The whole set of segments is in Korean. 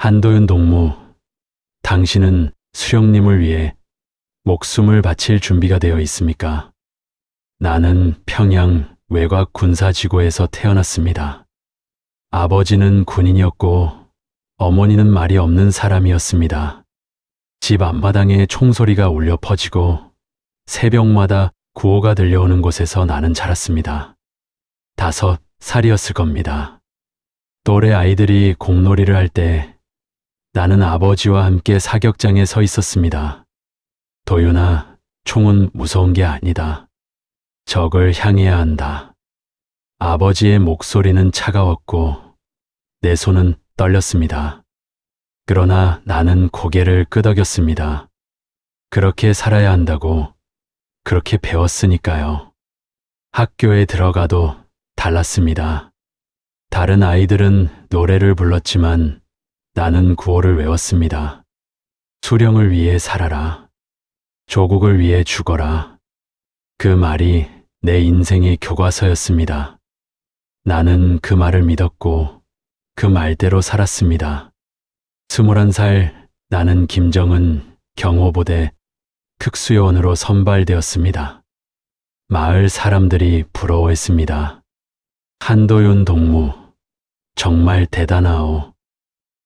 한도윤 동무, 당신은 수령님을 위해 목숨을 바칠 준비가 되어 있습니까? 나는 평양 외곽 군사지구에서 태어났습니다. 아버지는 군인이었고 어머니는 말이 없는 사람이었습니다. 집 앞마당에 총소리가 울려 퍼지고 새벽마다 구호가 들려오는 곳에서 나는 자랐습니다. 5살이었을 겁니다. 또래 아이들이 공놀이를 할 때 나는 아버지와 함께 사격장에 서 있었습니다. 도윤아, 총은 무서운 게 아니다. 적을 향해야 한다. 아버지의 목소리는 차가웠고 내 손은 떨렸습니다. 그러나 나는 고개를 끄덕였습니다. 그렇게 살아야 한다고, 그렇게 배웠으니까요. 학교에 들어가도 달랐습니다. 다른 아이들은 노래를 불렀지만 나는 구호를 외웠습니다. 수령을 위해 살아라. 조국을 위해 죽어라. 그 말이 내 인생의 교과서였습니다. 나는 그 말을 믿었고 그 말대로 살았습니다. 21살 나는 김정은 경호부대 특수요원으로 선발되었습니다. 마을 사람들이 부러워했습니다. 한도윤 동무, 정말 대단하오.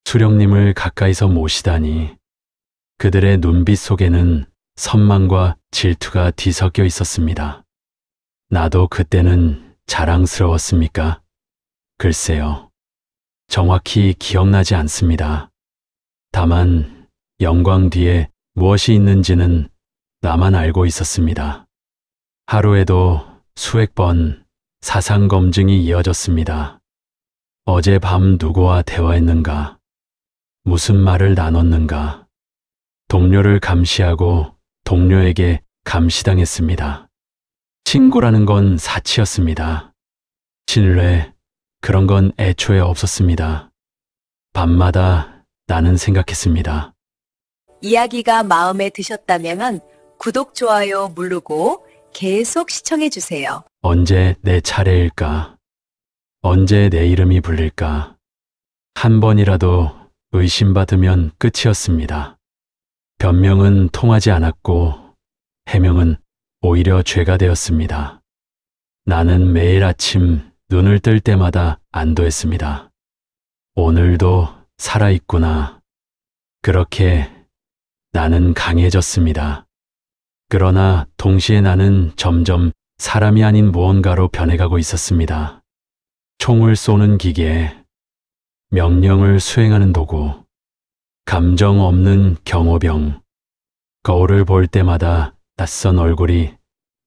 수령님을 가까이서 모시다니. 그들의 눈빛 속에는 선망과 질투가 뒤섞여 있었습니다. 나도 그때는 자랑스러웠습니까? 글쎄요. 정확히 기억나지 않습니다. 다만 영광 뒤에 무엇이 있는지는 나만 알고 있었습니다. 하루에도 수백 번 사상검증이 이어졌습니다. 어젯밤 누구와 대화했는가? 무슨 말을 나눴는가? 동료를 감시하고 동료에게 감시당했습니다. 친구라는 건 사치였습니다. 신뢰, 그런 건 애초에 없었습니다. 밤마다 나는 생각했습니다. 이야기가 마음에 드셨다면 구독, 좋아요 누르고 계속 시청해주세요. 언제 내 차례일까? 언제 내 이름이 불릴까? 한 번이라도 의심받으면 끝이었습니다. 변명은 통하지 않았고 해명은 오히려 죄가 되었습니다. 나는 매일 아침 눈을 뜰 때마다 안도했습니다. 오늘도 살아있구나. 그렇게 나는 강해졌습니다. 그러나 동시에 나는 점점 사람이 아닌 무언가로 변해가고 있었습니다. 총을 쏘는 기계, 명령을 수행하는 도구, 감정 없는 경호병. 거울을 볼 때마다 낯선 얼굴이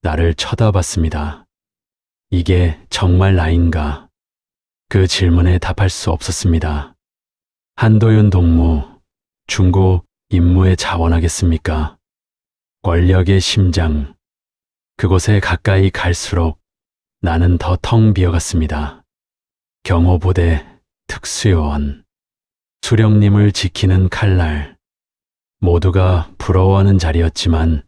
나를 쳐다봤습니다. 이게 정말 나인가? 그 질문에 답할 수 없었습니다. 한도윤 동무, 중고 임무에 자원하겠습니까? 권력의 심장, 그곳에 가까이 갈수록 나는 더 텅 비어갔습니다. 경호부대 특수요원, 수령님을 지키는 칼날, 모두가 부러워하는 자리였지만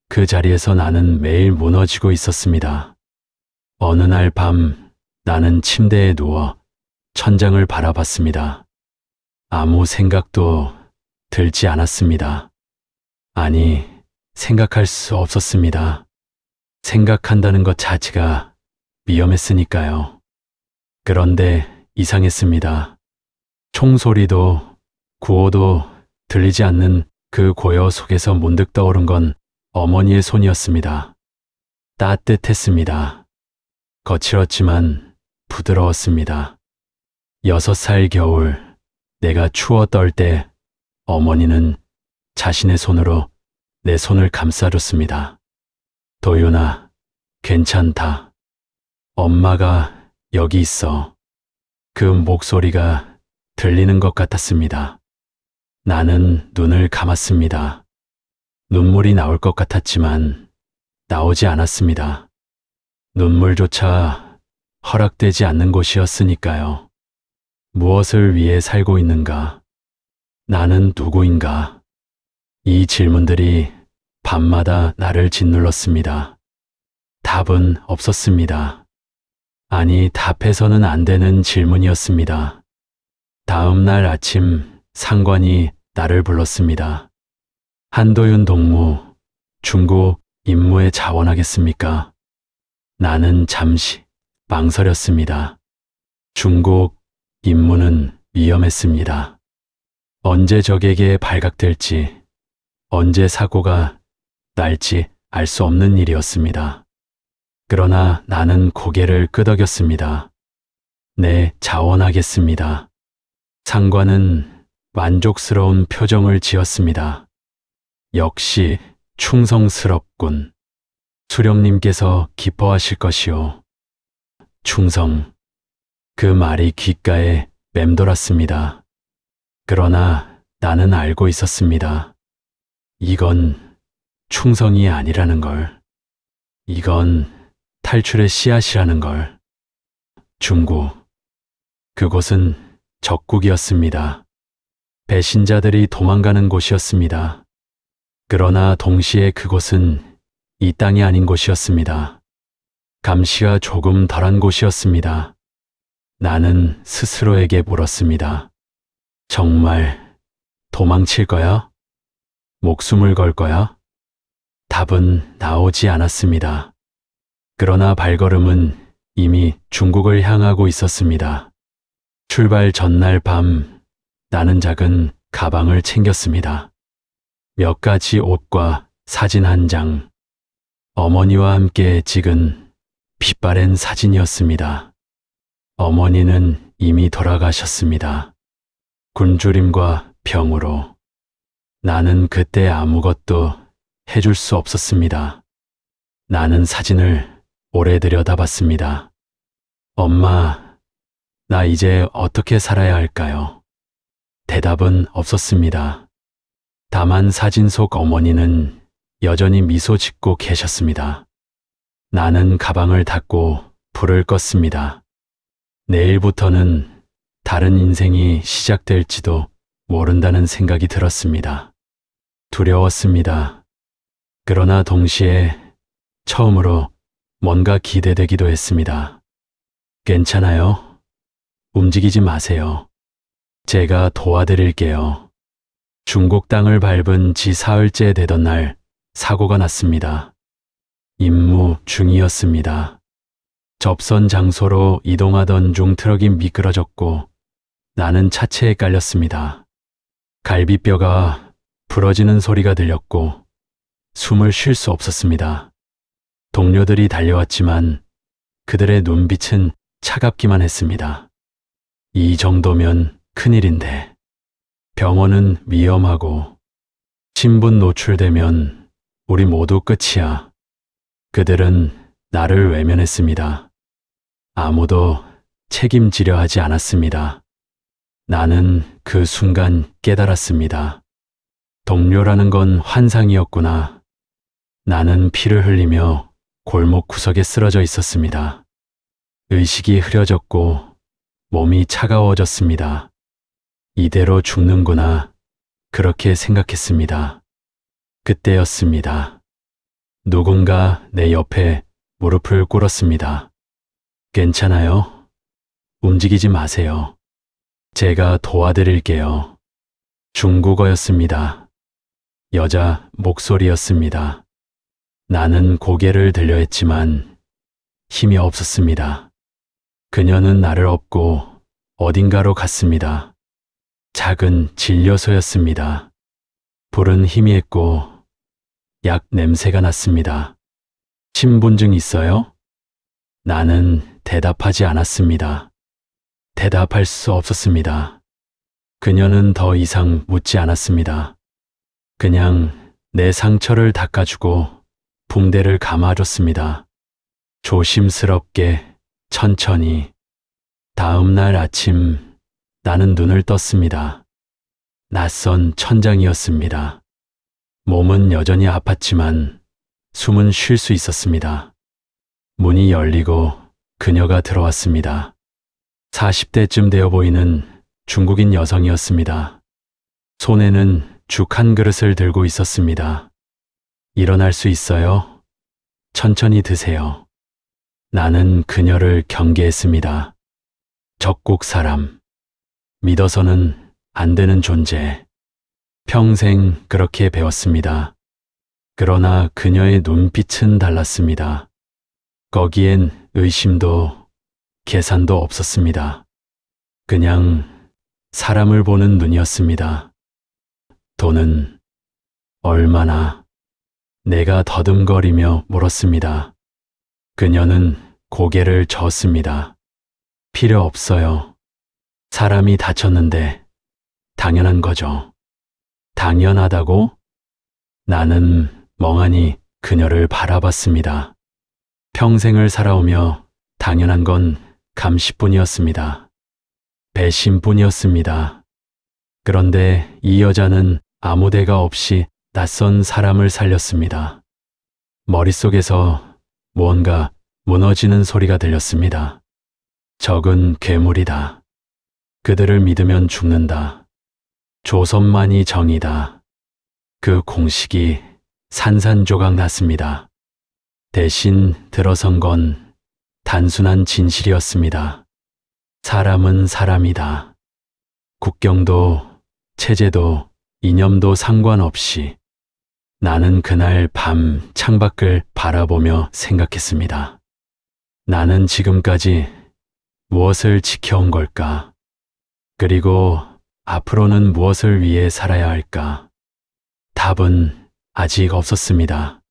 그 자리에서 나는 매일 무너지고 있었습니다. 어느 날 밤 나는 침대에 누워 천장을 바라봤습니다. 아무 생각도 들지 않았습니다. 아니, 생각할 수 없었습니다. 생각한다는 것 자체가 위험했으니까요. 그런데 이상했습니다. 총소리도 구호도 들리지 않는 그 고요 속에서 문득 떠오른 건 어머니의 손이었습니다. 따뜻했습니다. 거칠었지만 부드러웠습니다. 6살 겨울, 내가 추워 떨 때 어머니는 자신의 손으로 내 손을 감싸줬습니다. 도윤아, 괜찮다. 엄마가 여기 있어. 그 목소리가 들리는 것 같았습니다. 나는 눈을 감았습니다. 눈물이 나올 것 같았지만 나오지 않았습니다. 눈물조차 허락되지 않는 곳이었으니까요. 무엇을 위해 살고 있는가? 나는 누구인가? 이 질문들이 밤마다 나를 짓눌렀습니다. 답은 없었습니다. 아니, 답해서는 안 되는 질문이었습니다. 다음 날 아침 상관이 나를 불렀습니다. 한도윤 동무, 중국 임무에 자원하겠습니까? 나는 잠시 망설였습니다. 중국 임무는 위험했습니다. 언제 적에게 발각될지, 언제 사고가 날지 알 수 없는 일이었습니다. 그러나 나는 고개를 끄덕였습니다. 네, 자원하겠습니다. 상관은 만족스러운 표정을 지었습니다. 역시 충성스럽군. 수령님께서 기뻐하실 것이오. 충성. 그 말이 귓가에 맴돌았습니다. 그러나 나는 알고 있었습니다. 이건 충성이 아니라는 걸. 이건 탈출의 씨앗이라는 걸. 중국. 그곳은 적국이었습니다. 배신자들이 도망가는 곳이었습니다. 그러나 동시에 그곳은 이 땅이 아닌 곳이었습니다. 감시가 조금 덜한 곳이었습니다. 나는 스스로에게 물었습니다. 정말 도망칠 거야? 목숨을 걸 거야? 답은 나오지 않았습니다. 그러나 발걸음은 이미 중국을 향하고 있었습니다. 출발 전날 밤 나는 작은 가방을 챙겼습니다. 몇 가지 옷과 사진 한 장, 어머니와 함께 찍은 빛바랜 사진이었습니다. 어머니는 이미 돌아가셨습니다. 굶주림과 병으로. 나는 그때 아무것도 해줄 수 없었습니다. 나는 사진을 오래 들여다봤습니다. 엄마, 나 이제 어떻게 살아야 할까요? 대답은 없었습니다. 다만 사진 속 어머니는 여전히 미소 짓고 계셨습니다. 나는 가방을 닫고 불을 껐습니다. 내일부터는 다른 인생이 시작될지도 모른다는 생각이 들었습니다. 두려웠습니다. 그러나 동시에 처음으로 뭔가 기대되기도 했습니다. 괜찮아요. 움직이지 마세요. 제가 도와드릴게요. 중국 땅을 밟은 지 사흘째 되던 날 사고가 났습니다. 임무 중이었습니다. 접선 장소로 이동하던 중 트럭이 미끄러졌고 나는 차체에 깔렸습니다. 갈비뼈가 부러지는 소리가 들렸고 숨을 쉴 수 없었습니다. 동료들이 달려왔지만 그들의 눈빛은 차갑기만 했습니다. 이 정도면 큰일인데 병원은 위험하고 신분 노출되면 우리 모두 끝이야. 그들은 나를 외면했습니다. 아무도 책임지려 하지 않았습니다. 나는 그 순간 깨달았습니다. 동료라는 건 환상이었구나. 나는 피를 흘리며 골목 구석에 쓰러져 있었습니다. 의식이 흐려졌고 몸이 차가워졌습니다. 이대로 죽는구나. 그렇게 생각했습니다. 그때였습니다. 누군가 내 옆에 무릎을 꿇었습니다. 괜찮아요? 움직이지 마세요. 제가 도와드릴게요. 중국어였습니다. 여자 목소리였습니다. 나는 고개를 들려 했지만 힘이 없었습니다. 그녀는 나를 업고 어딘가로 갔습니다. 작은 진료소였습니다. 불은 희미했고 약 냄새가 났습니다. 신분증 있어요? 나는 대답하지 않았습니다. 대답할 수 없었습니다. 그녀는 더 이상 묻지 않았습니다. 그냥 내 상처를 닦아주고 붕대를 감아줬습니다. 조심스럽게, 천천히. 다음 날 아침 나는 눈을 떴습니다. 낯선 천장이었습니다. 몸은 여전히 아팠지만 숨은 쉴 수 있었습니다. 문이 열리고 그녀가 들어왔습니다. 40대쯤 되어 보이는 중국인 여성이었습니다. 손에는 죽 한 그릇을 들고 있었습니다. 일어날 수 있어요? 천천히 드세요. 나는 그녀를 경계했습니다. 적국 사람. 믿어서는 안 되는 존재. 평생 그렇게 배웠습니다. 그러나 그녀의 눈빛은 달랐습니다. 거기엔 의심도 계산도 없었습니다. 그냥 사람을 보는 눈이었습니다. 돈은 얼마나? 내가 더듬거리며 물었습니다. 그녀는 고개를 저었습니다. 필요 없어요. 사람이 다쳤는데 당연한 거죠. 당연하다고? 나는 멍하니 그녀를 바라봤습니다. 평생을 살아오며 당연한 건 감시뿐이었습니다. 배신뿐이었습니다. 그런데 이 여자는 아무 데가 없이 낯선 사람을 살렸습니다. 머릿속에서 무언가 무너지는 소리가 들렸습니다. 적은 괴물이다. 그들을 믿으면 죽는다. 조선만이 정이다. 그 공식이 산산조각 났습니다. 대신 들어선 건 단순한 진실이었습니다. 사람은 사람이다. 국경도 체제도 이념도 상관없이. 나는 그날 밤 창밖을 바라보며 생각했습니다. 나는 지금까지 무엇을 지켜온 걸까? 그리고 앞으로는 무엇을 위해 살아야 할까? 답은 아직 없었습니다.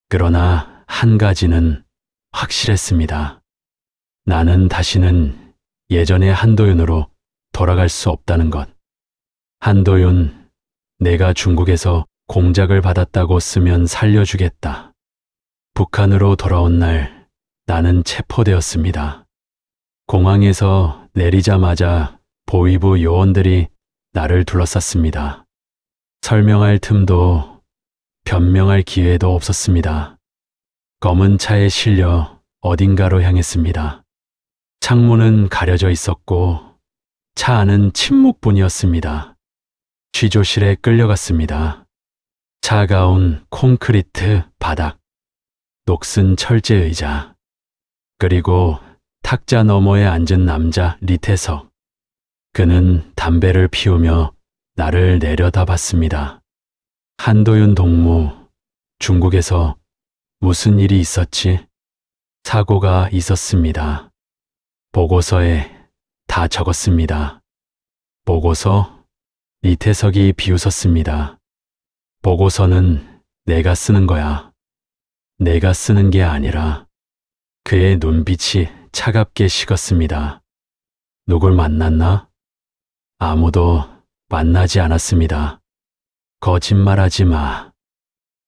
그러나 한 가지는 확실했습니다. 나는 다시는 예전의 한도윤으로 돌아갈 수 없다는 것. 한도윤, 내가 중국에서 공작을 받았다고 쓰면 살려주겠다. 북한으로 돌아온 날 나는 체포되었습니다. 공항에서 내리자마자 보위부 요원들이 나를 둘러쌌습니다. 설명할 틈도 변명할 기회도 없었습니다. 검은 차에 실려 어딘가로 향했습니다. 창문은 가려져 있었고 차 안은 침묵뿐이었습니다. 취조실에 끌려갔습니다. 차가운 콘크리트 바닥, 녹슨 철제 의자, 그리고 탁자 너머에 앉은 남자 리태석. 그는 담배를 피우며 나를 내려다봤습니다. 한도윤 동무, 중국에서 무슨 일이 있었지? 사고가 있었습니다. 보고서에 다 적었습니다. 보고서? 이태석이 비웃었습니다. 보고서는 내가 쓰는 거야. 내가 쓰는 게 아니라. 그의 눈빛이 차갑게 식었습니다. 누굴 만났나? 아무도 만나지 않았습니다. 거짓말하지 마.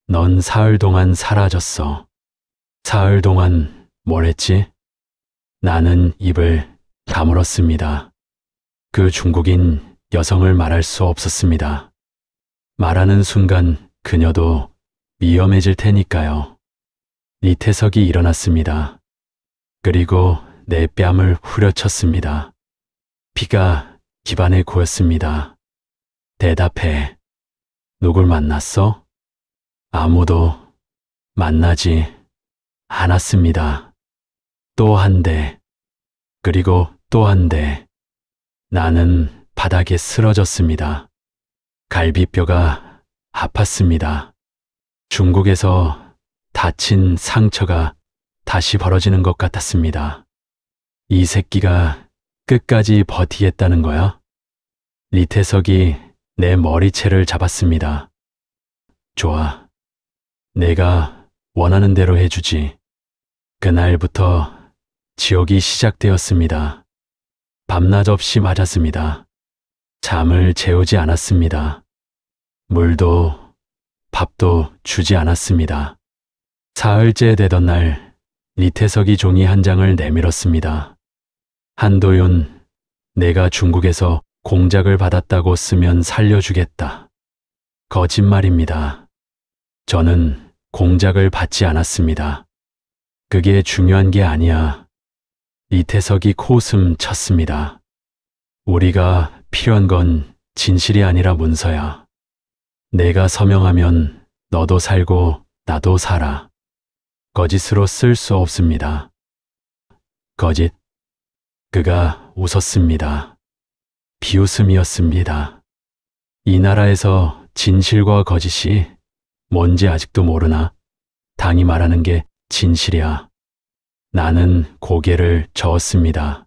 넌 사흘 동안 사라졌어. 사흘 동안 뭘 했지? 나는 입을 다물었습니다. 그 중국인 여성을 말할 수 없었습니다. 말하는 순간 그녀도 위험해질 테니까요. 이태석이 일어났습니다. 그리고 내 뺨을 후려쳤습니다. 피가 기반에 고였습니다. 대답해. 누굴 만났어? 아무도 만나지 않았습니다. 또 한 대, 그리고 또 한 대. 나는 바닥에 쓰러졌습니다. 갈비뼈가 아팠습니다. 중국에서 다친 상처가 다시 벌어지는 것 같았습니다. 이 새끼가 끝까지 버티겠다는 거야? 리태석이 내 머리채를 잡았습니다. 좋아. 내가 원하는 대로 해주지. 그날부터 지옥이 시작되었습니다. 밤낮 없이 맞았습니다. 잠을 재우지 않았습니다. 물도 밥도 주지 않았습니다. 사흘째 되던 날 리태석이 종이 한 장을 내밀었습니다. 한도윤, 내가 중국에서 공작을 받았다고 쓰면 살려주겠다. 거짓말입니다. 저는 공작을 받지 않았습니다. 그게 중요한 게 아니야. 이태석이 코웃음 쳤습니다. 우리가 필요한 건 진실이 아니라 문서야. 내가 서명하면 너도 살고 나도 살아. 거짓으로 쓸 수 없습니다. 거짓. 그가 웃었습니다. 비웃음이었습니다. 이 나라에서 진실과 거짓이 뭔지 아직도 모르나? 당이 말하는 게 진실이야. 나는 고개를 저었습니다.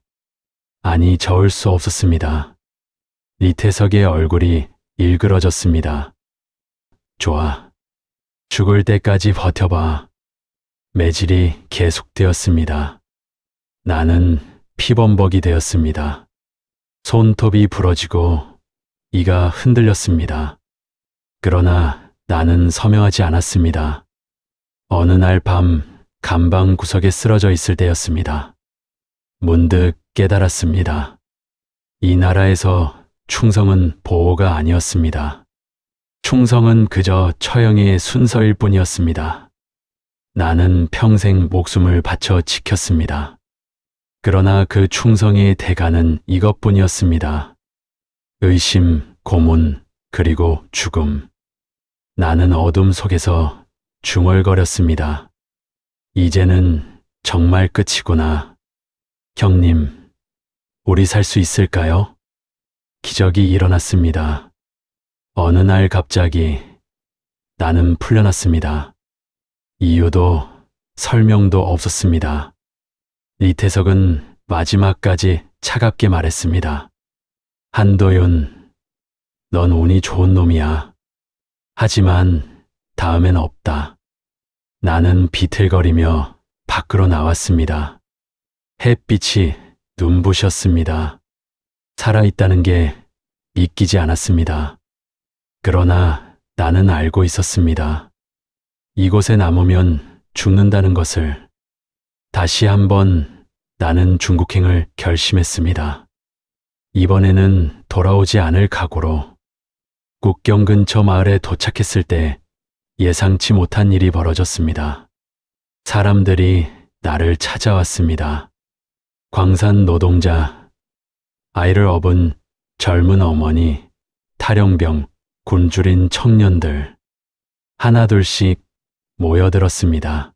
아니, 저을 수 없었습니다. 이태석의 얼굴이 일그러졌습니다. 좋아. 죽을 때까지 버텨봐. 매질이 계속되었습니다. 나는 피범벅이 되었습니다. 손톱이 부러지고 이가 흔들렸습니다. 그러나 나는 서명하지 않았습니다. 어느 날 밤 감방 구석에 쓰러져 있을 때였습니다. 문득 깨달았습니다. 이 나라에서 충성은 보호가 아니었습니다. 충성은 그저 처형의 순서일 뿐이었습니다. 나는 평생 목숨을 바쳐 지켰습니다. 그러나 그 충성의 대가는 이것뿐이었습니다. 의심, 고문, 그리고 죽음. 나는 어둠 속에서 중얼거렸습니다. 이제는 정말 끝이구나. 형님, 우리 살 수 있을까요? 기적이 일어났습니다. 어느 날 갑자기 나는 풀려났습니다. 이유도 설명도 없었습니다. 이태석은 마지막까지 차갑게 말했습니다. 한도윤, 넌 운이 좋은 놈이야. 하지만 다음엔 없다. 나는 비틀거리며 밖으로 나왔습니다. 햇빛이 눈부셨습니다. 살아있다는 게 믿기지 않았습니다. 그러나 나는 알고 있었습니다. 이곳에 남으면 죽는다는 것을. 다시 한번 나는 중국행을 결심했습니다. 이번에는 돌아오지 않을 각오로. 국경 근처 마을에 도착했을 때 예상치 못한 일이 벌어졌습니다. 사람들이 나를 찾아왔습니다. 광산 노동자, 아이를 업은 젊은 어머니, 탈영병, 굶주린 청년들, 하나둘씩 모여들었습니다.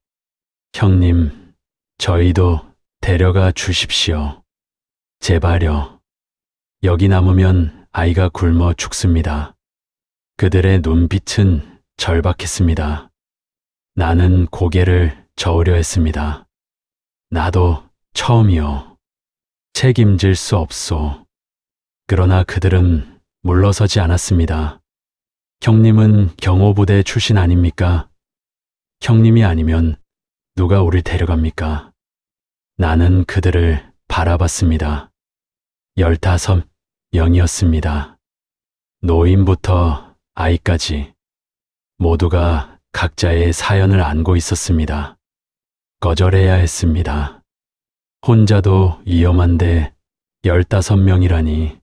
형님, 저희도 데려가 주십시오. 제발요. 여기 남으면 아이가 굶어 죽습니다. 그들의 눈빛은 절박했습니다. 나는 고개를 저으려 했습니다. 나도 처음이요. 책임질 수 없소. 그러나 그들은 물러서지 않았습니다. 형님은 경호부대 출신 아닙니까? 형님이 아니면 누가 우릴 데려갑니까? 나는 그들을 바라봤습니다. 15명이었습니다. 노인부터 아이까지 모두가 각자의 사연을 안고 있었습니다. 거절해야 했습니다. 혼자도 위험한데 15명이라니.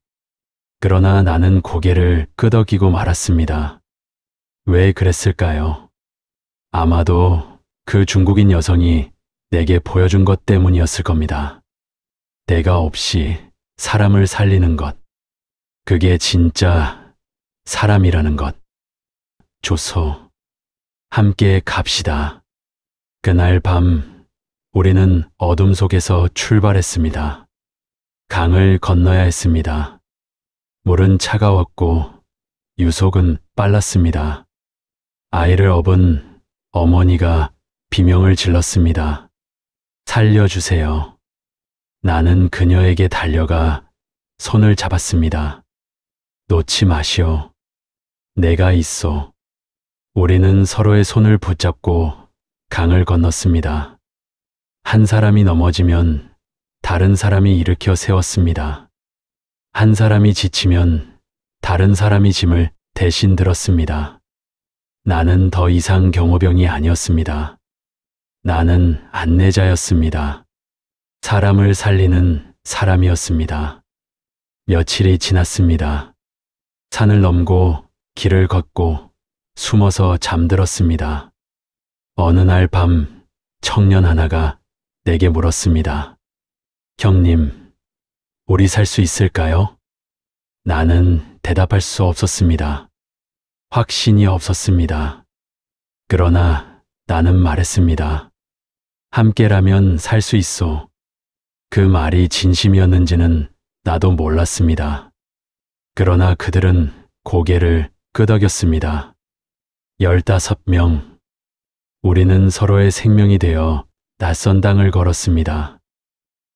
그러나 나는 고개를 끄덕이고 말았습니다. 왜 그랬을까요? 아마도 그 중국인 여성이 내게 보여준 것 때문이었을 겁니다. 대가 없이 사람을 살리는 것. 그게 진짜 사람이라는 것. 조소, 함께 갑시다. 그날 밤 우리는 어둠 속에서 출발했습니다. 강을 건너야 했습니다. 물은 차가웠고 유속은 빨랐습니다. 아이를 업은 어머니가 비명을 질렀습니다. 살려주세요. 나는 그녀에게 달려가 손을 잡았습니다. 놓지 마시오. 내가 있소. 우리는 서로의 손을 붙잡고 강을 건넜습니다. 한 사람이 넘어지면 다른 사람이 일으켜 세웠습니다. 한 사람이 지치면 다른 사람이 짐을 대신 들었습니다. 나는 더 이상 경호병이 아니었습니다. 나는 안내자였습니다. 사람을 살리는 사람이었습니다. 며칠이 지났습니다. 산을 넘고 길을 걷고 숨어서 잠들었습니다. 어느 날 밤 청년 하나가 내게 물었습니다. 형님, 우리 살 수 있을까요? 나는 대답할 수 없었습니다. 확신이 없었습니다. 그러나 나는 말했습니다. 함께라면 살 수 있소. 그 말이 진심이었는지는 나도 몰랐습니다. 그러나 그들은 고개를 끄덕였습니다. 15명. 우리는 서로의 생명이 되어 낯선 땅을 걸었습니다.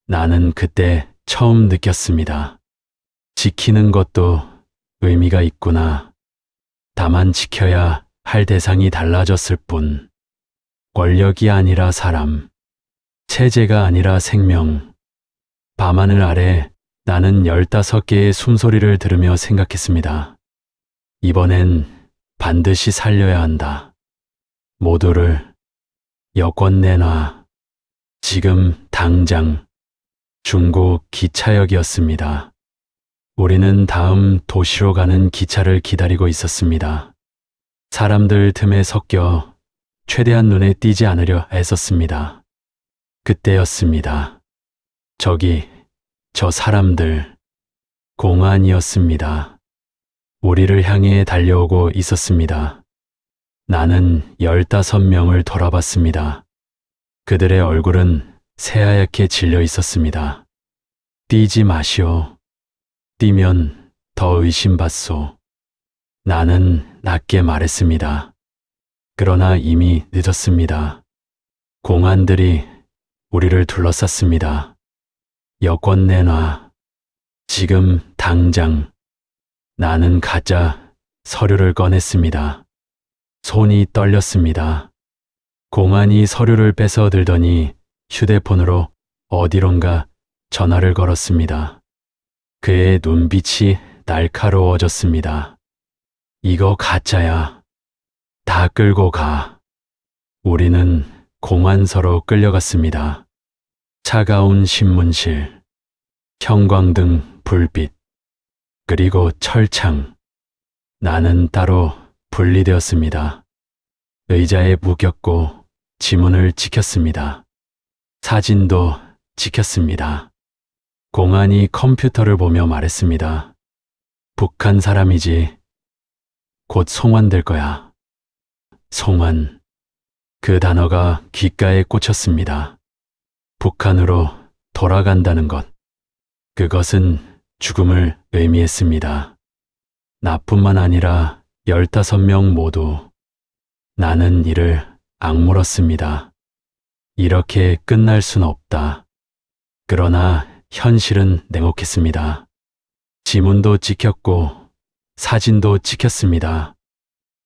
나는 그때 처음 느꼈습니다. 지키는 것도 의미가 있구나. 다만 지켜야 할 대상이 달라졌을 뿐. 권력이 아니라 사람, 체제가 아니라 생명. 밤하늘 아래 나는 15개의 숨소리를 들으며 생각했습니다. 이번엔 반드시 살려야 한다. 모두를. 여권 내놔. 지금 당장. 중국 기차역이었습니다. 우리는 다음 도시로 가는 기차를 기다리고 있었습니다. 사람들 틈에 섞여 최대한 눈에 띄지 않으려 애썼습니다. 그때였습니다. 저 사람들, 공안이었습니다. 우리를 향해 달려오고 있었습니다. 나는 15명을 돌아봤습니다. 그들의 얼굴은 새하얗게 질려 있었습니다. 뛰지 마시오. 뛰면 더 의심받소. 나는 낮게 말했습니다. 그러나 이미 늦었습니다. 공안들이 우리를 둘러쌌습니다. 여권 내놔. 지금 당장. 나는 가짜 서류를 꺼냈습니다. 손이 떨렸습니다. 공안이 서류를 뺏어 들더니 휴대폰으로 어디론가 전화를 걸었습니다. 그의 눈빛이 날카로워졌습니다. 이거 가짜야. 다 끌고 가. 우리는 공안서로 끌려갔습니다. 차가운 신문실, 형광등 불빛, 그리고 철창. 나는 따로 분리되었습니다. 의자에 묶였고 지문을 지켰습니다. 사진도 지켰습니다. 공안이 컴퓨터를 보며 말했습니다. 북한 사람이지. 곧 송환될 거야. 송환. 그 단어가 귓가에 꽂혔습니다. 북한으로 돌아간다는 것. 그것은 죽음을 의미했습니다. 나뿐만 아니라 15명 모두. 나는 이를 악물었습니다. 이렇게 끝날 순 없다. 그러나 현실은 냉혹했습니다. 지문도 찍혔고 사진도 찍혔습니다.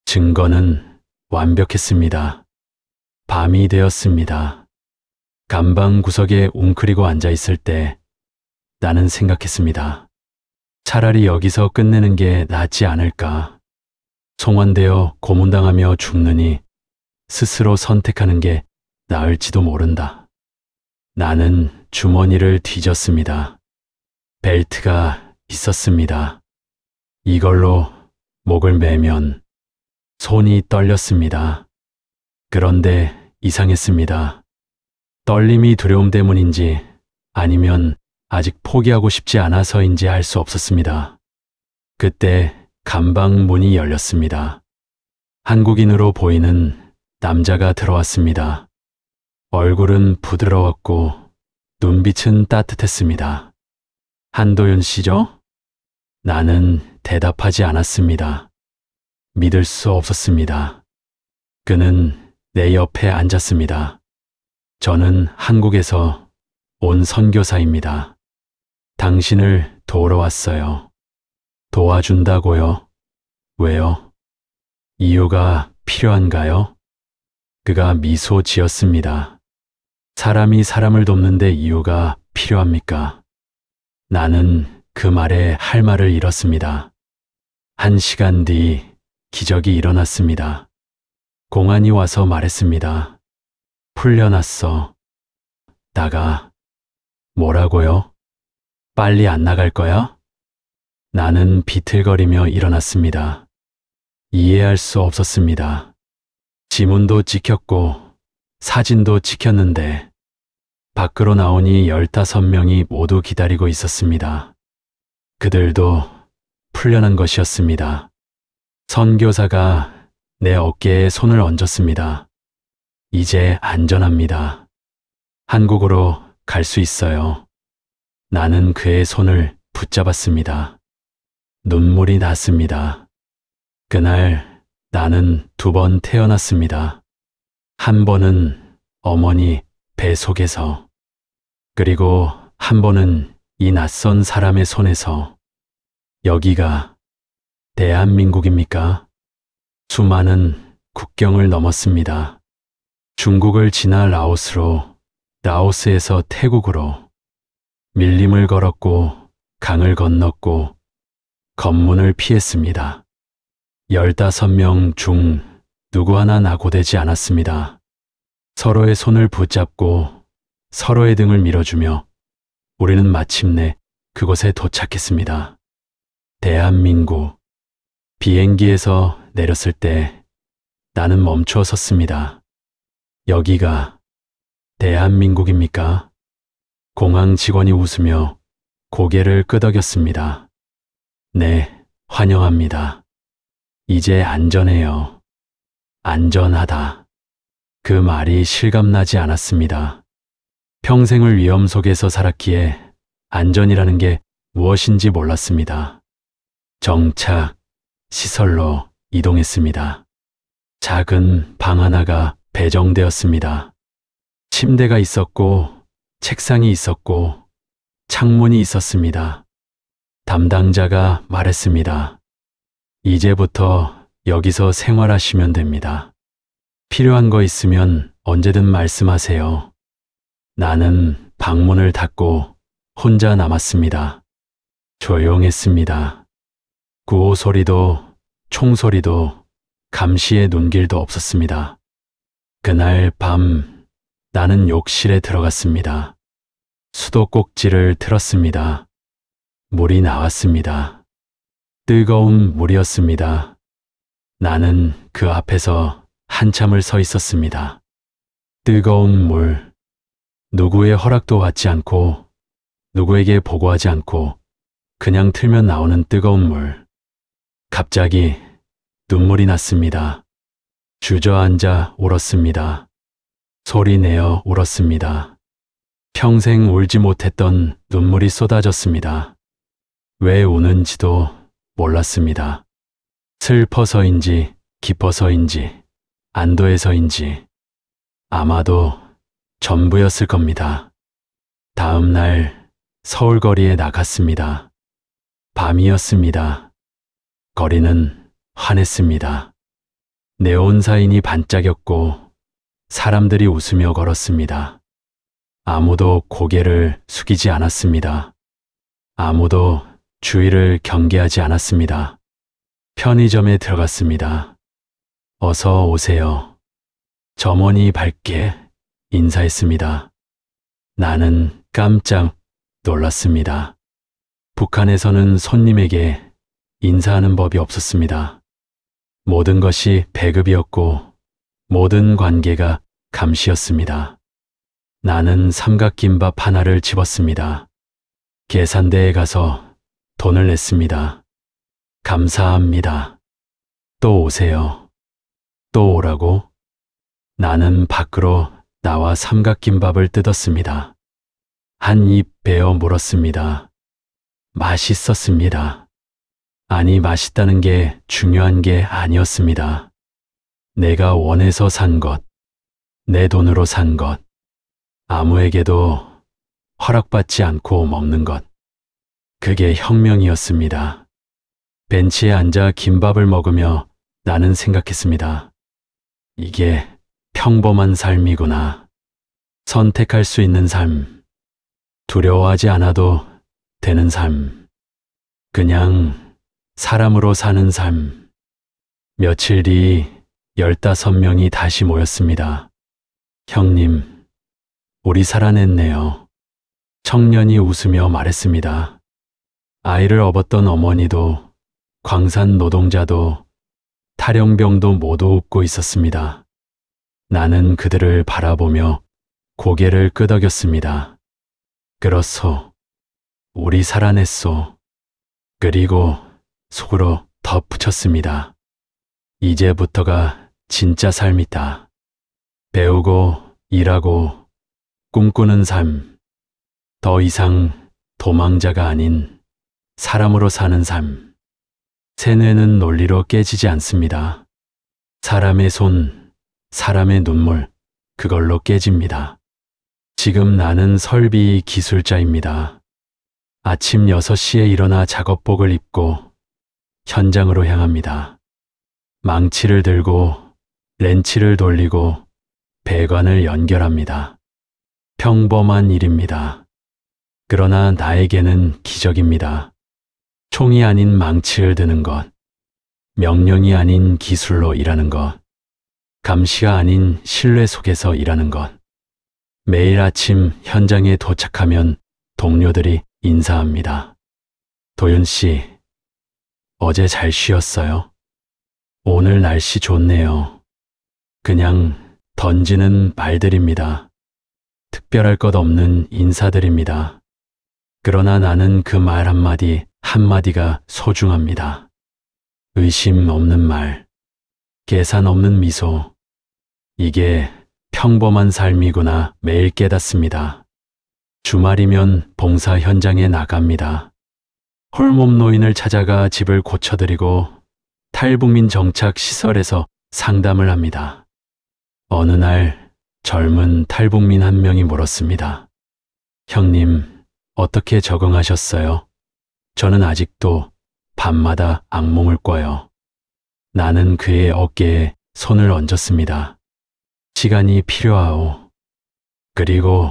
증거는 완벽했습니다. 밤이 되었습니다. 감방 구석에 웅크리고 앉아 있을 때 나는 생각했습니다. 차라리 여기서 끝내는 게 낫지 않을까. 송환되어 고문당하며 죽느니 스스로 선택하는 게 나을지도 모른다. 나는 주머니를 뒤졌습니다. 벨트가 있었습니다. 이걸로 목을 매면 손이 떨렸습니다. 그런데 이상했습니다. 떨림이 두려움 때문인지 아니면 아직 포기하고 싶지 않아서인지 알 수 없었습니다. 그때 감방 문이 열렸습니다. 한국인으로 보이는 남자가 들어왔습니다. 얼굴은 부드러웠고 눈빛은 따뜻했습니다. 한도윤 씨죠? 나는 대답하지 않았습니다. 믿을 수 없었습니다. 그는 내 옆에 앉았습니다. 저는 한국에서 온 선교사입니다. 당신을 도우러 왔어요. 도와준다고요? 왜요? 이유가 필요한가요? 그가 미소 지었습니다. 사람이 사람을 돕는데 이유가 필요합니까? 나는 그 말에 할 말을 잃었습니다. 1시간 뒤 기적이 일어났습니다. 공안이 와서 말했습니다. 풀려났어. 나가. 뭐라고요? 빨리 안 나갈 거야? 나는 비틀거리며 일어났습니다. 이해할 수 없었습니다. 지문도 찍혔고 사진도 찍혔는데 밖으로 나오니 15명이 모두 기다리고 있었습니다. 그들도 풀려난 것이었습니다. 선교사가 내 어깨에 손을 얹었습니다. 이제 안전합니다. 한국으로 갈 수 있어요. 나는 그의 손을 붙잡았습니다. 눈물이 났습니다. 그날 나는 2번 태어났습니다. 한 번은 어머니 배 속에서, 그리고 한 번은 이 낯선 사람의 손에서. 여기가 대한민국입니까? 수많은 국경을 넘었습니다. 중국을 지나 라오스로, 라오스에서 태국으로, 밀림을 걸었고 강을 건넜고 검문을 피했습니다. 15명 중 누구 하나 낙오되지 않았습니다. 서로의 손을 붙잡고 서로의 등을 밀어주며 우리는 마침내 그곳에 도착했습니다. 대한민국. 비행기에서 내렸을 때 나는 멈춰 섰습니다. 여기가 대한민국입니까? 공항 직원이 웃으며 고개를 끄덕였습니다. 네, 환영합니다. 이제 안전해요. 안전하다. 그 말이 실감나지 않았습니다. 평생을 위험 속에서 살았기에 안전이라는 게 무엇인지 몰랐습니다. 정착, 시설로 이동했습니다. 작은 방 하나가 배정되었습니다. 침대가 있었고, 책상이 있었고, 창문이 있었습니다. 담당자가 말했습니다. 이제부터 여기서 생활하시면 됩니다. 필요한 거 있으면 언제든 말씀하세요. 나는 방문을 닫고 혼자 남았습니다. 조용했습니다. 구호 소리도 총소리도 감시의 눈길도 없었습니다. 그날 밤 나는 욕실에 들어갔습니다. 수도꼭지를 틀었습니다. 물이 나왔습니다. 뜨거운 물이었습니다. 나는 그 앞에서 한참을 서 있었습니다. 뜨거운 물. 누구의 허락도 받지 않고 누구에게 보고하지 않고 그냥 틀면 나오는 뜨거운 물. 갑자기 눈물이 났습니다. 주저앉아 울었습니다. 소리내어 울었습니다. 평생 울지 못했던 눈물이 쏟아졌습니다. 왜 우는지도 몰랐습니다. 슬퍼서인지 기뻐서인지 안도해서인지 아마도 전부였을 겁니다. 다음 날 서울거리에 나갔습니다. 밤이었습니다. 거리는 환했습니다. 네온사인이 반짝였고 사람들이 웃으며 걸었습니다. 아무도 고개를 숙이지 않았습니다. 아무도 주위를 경계하지 않았습니다. 편의점에 들어갔습니다. 어서 오세요. 점원이 밝게 인사했습니다. 나는 깜짝 놀랐습니다. 북한에서는 손님에게 인사하는 법이 없었습니다. 모든 것이 배급이었고 모든 관계가 감시였습니다. 나는 삼각김밥 하나를 집었습니다. 계산대에 가서 돈을 냈습니다. 감사합니다. 또 오세요. 또 오라고? 나는 밖으로 나와 삼각김밥을 뜯었습니다. 한 입 베어 물었습니다. 맛있었습니다. 아니, 맛있다는 게 중요한 게 아니었습니다. 내가 원해서 산 것, 내 돈으로 산 것, 아무에게도 허락받지 않고 먹는 것. 그게 혁명이었습니다. 벤치에 앉아 김밥을 먹으며 나는 생각했습니다. 이게 평범한 삶이구나. 선택할 수 있는 삶. 두려워하지 않아도 되는 삶. 그냥 사람으로 사는 삶. 며칠 뒤 15명이 다시 모였습니다. 형님, 우리 살아냈네요. 청년이 웃으며 말했습니다. 아이를 업었던 어머니도, 광산 노동자도, 탈영병도 모두 웃고 있었습니다. 나는 그들을 바라보며 고개를 끄덕였습니다. 그렇소. 우리 살아냈소. 그리고 속으로 덧붙였습니다. 이제부터가 진짜 삶이다. 배우고 일하고 꿈꾸는 삶. 더 이상 도망자가 아닌 사람으로 사는 삶. 세뇌는 논리로 깨지지 않습니다. 사람의 손, 사람의 눈물, 그걸로 깨집니다. 지금 나는 설비 기술자입니다. 아침 6시에 일어나 작업복을 입고 현장으로 향합니다. 망치를 들고 렌치를 돌리고 배관을 연결합니다. 평범한 일입니다. 그러나 나에게는 기적입니다. 총이 아닌 망치를 드는 것, 명령이 아닌 기술로 일하는 것, 감시가 아닌 신뢰 속에서 일하는 것. 매일 아침 현장에 도착하면 동료들이 인사합니다. 도윤 씨, 어제 잘 쉬었어요? 오늘 날씨 좋네요. 그냥 던지는 말들입니다. 특별할 것 없는 인사들입니다. 그러나 나는 그 말 한마디 한마디가 소중합니다. 의심 없는 말, 계산 없는 미소. 이게 평범한 삶이구나 매일 깨닫습니다. 주말이면 봉사 현장에 나갑니다. 홀몸 노인을 찾아가 집을 고쳐드리고 탈북민 정착 시설에서 상담을 합니다. 어느 날 젊은 탈북민 한 명이 물었습니다. 형님, 어떻게 적응하셨어요? 저는 아직도 밤마다 악몽을 꿔요. 나는 그의 어깨에 손을 얹었습니다. 시간이 필요하오. 그리고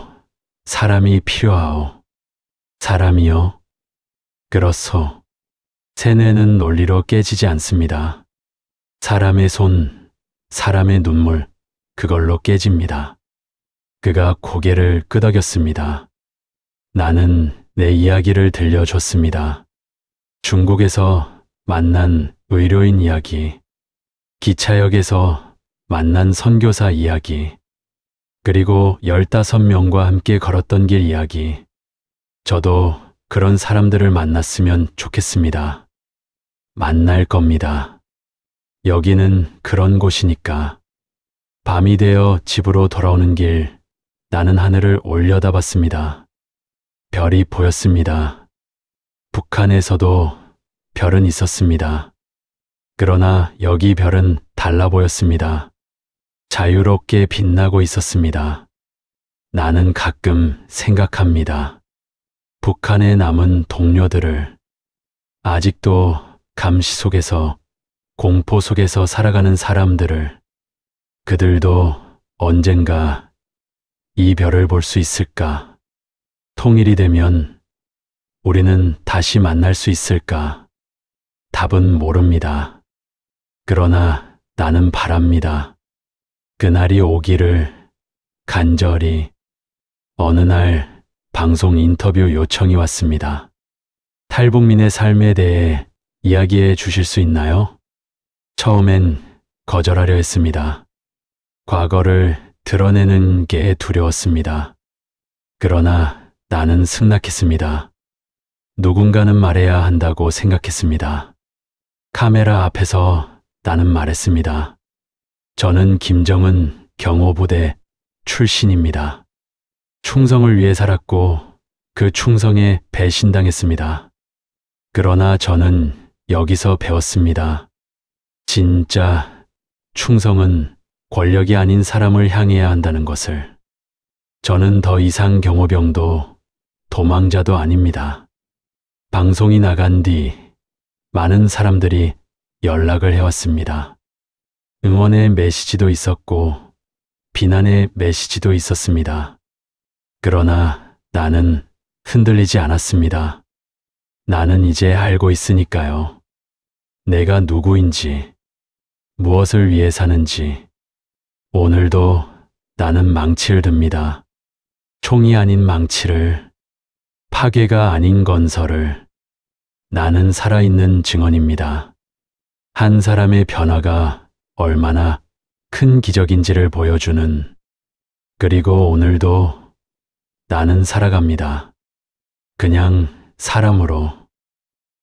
사람이 필요하오. 사람이요? 그렇소. 세뇌는 논리로 깨지지 않습니다. 사람의 손, 사람의 눈물, 그걸로 깨집니다. 그가 고개를 끄덕였습니다. 나는 내 이야기를 들려줬습니다. 중국에서 만난 의료인 이야기, 기차역에서 만난 선교사 이야기, 그리고 15명과 함께 걸었던 길 이야기. 저도 그런 사람들을 만났으면 좋겠습니다. 만날 겁니다. 여기는 그런 곳이니까. 밤이 되어 집으로 돌아오는 길, 나는 하늘을 올려다봤습니다. 별이 보였습니다. 북한에서도 별은 있었습니다. 그러나 여기 별은 달라 보였습니다. 자유롭게 빛나고 있었습니다. 나는 가끔 생각합니다. 북한에 남은 동료들을, 아직도 감시 속에서, 공포 속에서 살아가는 사람들을, 그들도 언젠가 이 별을 볼 수 있을까? 통일이 되면 우리는 다시 만날 수 있을까? 답은 모릅니다. 그러나 나는 바랍니다. 그날이 오기를 간절히. 어느 날 방송 인터뷰 요청이 왔습니다. 탈북민의 삶에 대해 이야기해 주실 수 있나요? 처음엔 거절하려 했습니다. 과거를 드러내는 게 두려웠습니다. 그러나 나는 승낙했습니다. 누군가는 말해야 한다고 생각했습니다. 카메라 앞에서 나는 말했습니다. 저는 김정은 경호부대 출신입니다. 충성을 위해 살았고 그 충성에 배신당했습니다. 그러나 저는 여기서 배웠습니다. 진짜 충성은 권력이 아닌 사람을 향해야 한다는 것을. 저는 더 이상 경호병도 도망자도 아닙니다. 방송이 나간 뒤 많은 사람들이 연락을 해왔습니다. 응원의 메시지도 있었고 비난의 메시지도 있었습니다. 그러나 나는 흔들리지 않았습니다. 나는 이제 알고 있으니까요. 내가 누구인지, 무엇을 위해 사는지. 오늘도 나는 망치를 듭니다. 총이 아닌 망치를, 파괴가 아닌 건설을. 나는 살아있는 증언입니다. 한 사람의 변화가 얼마나 큰 기적인지를 보여주는. 그리고 오늘도 나는 살아갑니다. 그냥 사람으로.